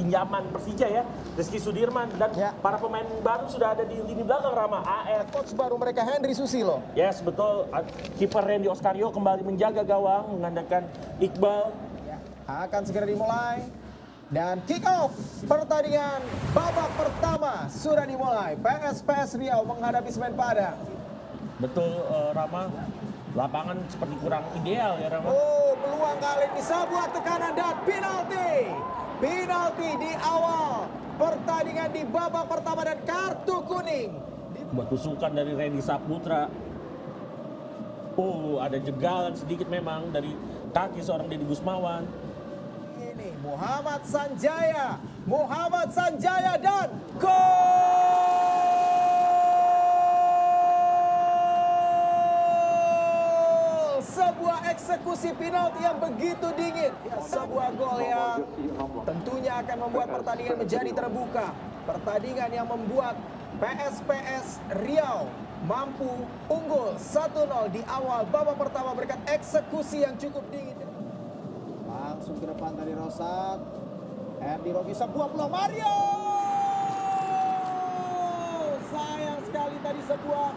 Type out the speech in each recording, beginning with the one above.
pinjaman Persija ya, Rizky Sudirman, dan para pemain baru sudah ada di lini belakang Rama. AR, coach baru mereka Henry Susilo. Yes, betul. Kiper Randy Oscario kembali menjaga gawang, mengandalkan Iqbal. Akan segera dimulai. Dan kick off pertandingan babak pertama sudah dimulai. PSPS Riau menghadapi Semen Padang. Betul, Rama. Lapangan seperti kurang ideal ya, Rama. Oh, peluang kali ini sebuah tekanan dan penalti. Penalti di awal pertandingan di babak pertama dan kartu kuning. Buat tusukan dari Randy Saputra. Oh, ada jegalan sedikit memang dari kaki seorang Deddy Gusmawan. Muhammad Sanjaya dan gol! Sebuah eksekusi penalti yang begitu dingin. Sebuah gol yang tentunya akan membuat pertandingan menjadi terbuka. Pertandingan yang membuat PSPS Riau mampu unggul 1-0 di awal babak pertama berkat eksekusi yang cukup dingin. Langsung ke depan dari Rosat. Erdi Rogi, sebuah peluang Mario. Sayang sekali tadi sebuah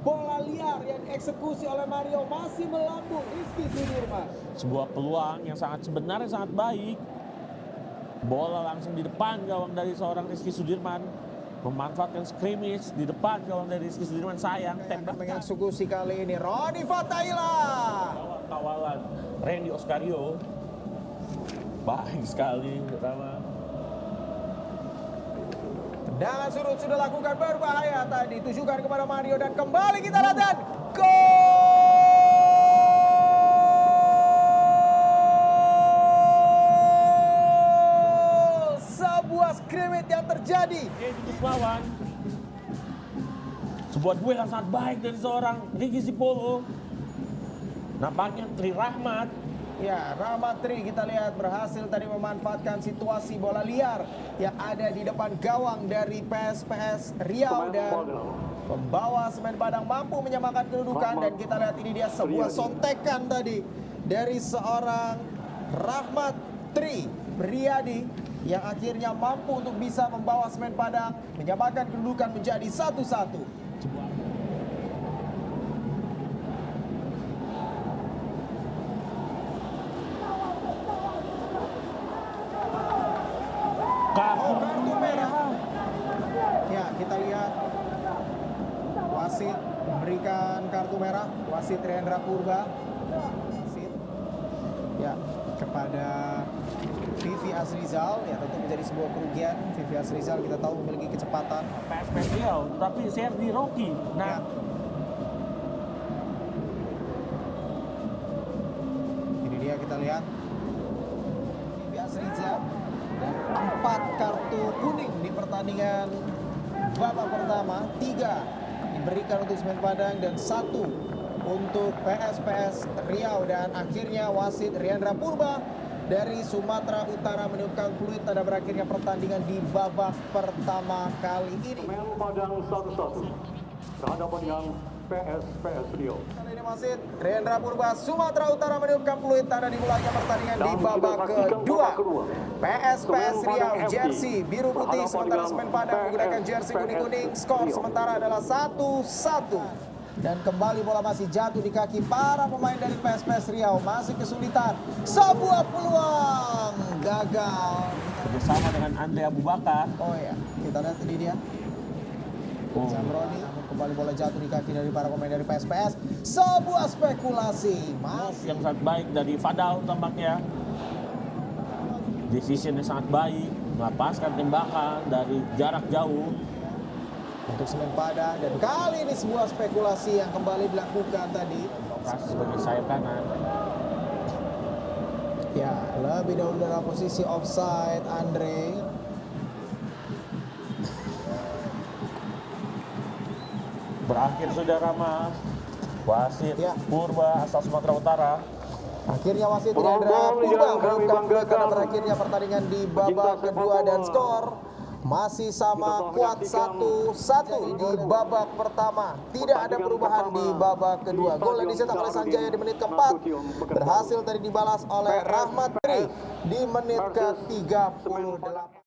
bola liar yang dieksekusi oleh Mario masih melambung Rizky Sudirman. Sebuah peluang yang sebenarnya sangat baik. Bola langsung di depan gawang dari seorang Rizky Sudirman. Memanfaatkan scrimmage di depan gawang dari Rizky Sudirman. Sayang tembak mengeksekusi kali ini Roni Fataila. Kawalan Randy Oscario. Baik sekali pertama. Tendangan surut sudah lakukan berbahaya tadi. Tujukan kepada Mario dan kembali kita lihat dan gol! Sebuah scrimmage yang terjadi. Sebuah duel yang sangat baik dari seorang Ricky Sipolo. Nampaknya Tri Rahmat. Ya, Rahmat Tri kita lihat berhasil tadi memanfaatkan situasi bola liar yang ada di depan gawang dari PSPS Riau dan pembawa Semen Padang mampu menyamakan kedudukan. Dan kita lihat ini dia sebuah sontekan tadi dari seorang Rahmat Tri Priyadi yang akhirnya mampu untuk bisa membawa Semen Padang menyamakan kedudukan menjadi 1-1. Kartu merah. Ya, kita lihat wasit memberikan kartu merah, wasit Rendra Purba. Wasit ya kepada Vivi Asrizal, ya tentu menjadi sebuah kerugian. Vivi Asrizal kita tahu memiliki kecepatan. PSPS Riau, tapi Serdi Rocky. Nah, ya. Ini dia kita lihat Vivi Asrizal. Dan 4 kartu kuning di pertandingan babak pertama. 3 diberikan untuk Semen Padang dan 1 untuk PSPS Riau. Dan akhirnya wasit Riandra Purba dari Sumatera Utara meniupkan peluit tanda berakhirnya pertandingan di babak pertama kali ini. Semen Padang 1-1 berhadapan dengan PSPS Riau. Kali ini wasit Riandra Purba Sumatera Utara meniupkan peluit tanda dimulainya pertandingan di babak kedua. PSPS Riau jersey biru putih, sementara Semen Padang menggunakan jersey kuning-kuning. Skor sementara adalah 1-1. Dan kembali bola masih jatuh di kaki para pemain dari PSPS Riau. Masih kesulitan. Sebuah peluang gagal. Bersama dengan Andre Abu Bakar. Oh ya, kita lihat ini dia. Zamroni, namun kembali bola jatuh di kaki dari para pemain dari PSPS. Sebuah spekulasi. Yang sangat baik dari Fadal tampaknya. Decision yang sangat baik, melepaskan tembakan dari jarak jauh untuk Semen Padang. Dan kali ini sebuah spekulasi yang kembali dilakukan tadi. Operasi sebagai sayap kanan. Ya, lebih dahulu dalam posisi offside Andre. Berakhir sudah Rama. Wasit Purba asal Sumatera Utara. Akhirnya wasit Riandra Purba mengungkap karena berakhirnya pertandingan di babak kedua dan skor masih sama kuat 1-1 di babak pertama. Tidak ada perubahan di babak kedua. Gol yang dicetak oleh Sanjaya di menit keempat berhasil tadi dibalas oleh Rahmat Tri di menit ke-38.